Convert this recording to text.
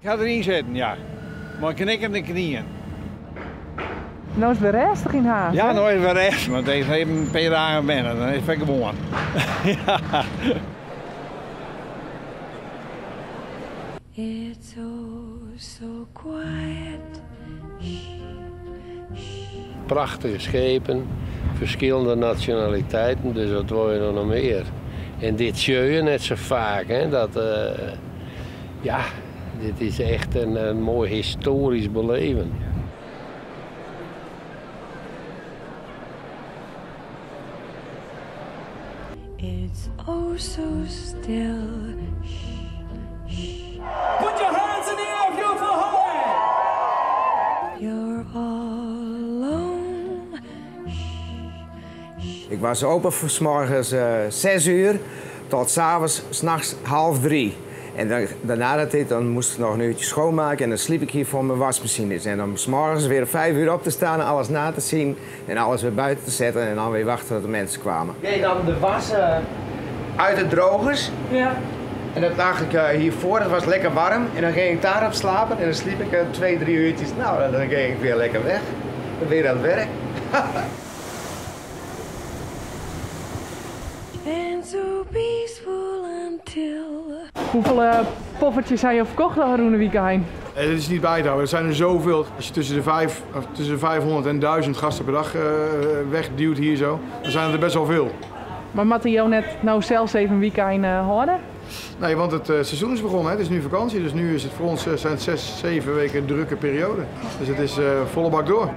Ik ga erin zitten, ja. Maar knikkende knieën. Nou is het weer rustig in huis. Ja, nou is het weer rest, want deze heeft een paar dagen binnen, dan is het gewoon. Ja. It's oh so quiet. Prachtige schepen, verschillende nationaliteiten, dus wat wil je nog meer? En dit zie je net zo vaak, hè? Ja, dit is echt een mooi historisch beleven. It's oh so still. Put your hands in the air if you're for high. You're all alone. Ik was open van 's morgens 6 uur tot 's avonds 's nachts 2:30. En daarna dan moest ik nog een uurtje schoonmaken en dan sliep ik hier voor mijn wasmachines. En om 's morgens weer 5 uur op te staan en alles na te zien en alles weer buiten te zetten en dan weer wachten tot de mensen kwamen. Deed dan de was uit de drogers. Ja. En dat lag ik hiervoor, het was lekker warm. En dan ging ik daarop slapen en dan sliep ik 2, 3 uurtjes. Nou, dan ging ik weer lekker weg. Dan weer aan het werk. And so peaceful until. Hoeveel poffertjes zijn je verkocht al Roene weekend? Het is niet bij te houden, er zijn er zoveel. Als je tussen de 500 en 1000 gasten per dag wegduwt hier zo, dan zijn er best wel veel. Maar Matteo net nou zelfs even een weekend houden? Nee, want het seizoen is begonnen, hè. Het is nu vakantie, dus nu is het voor ons zijn 6, 7 weken een drukke periode. Dus het is volle bak door.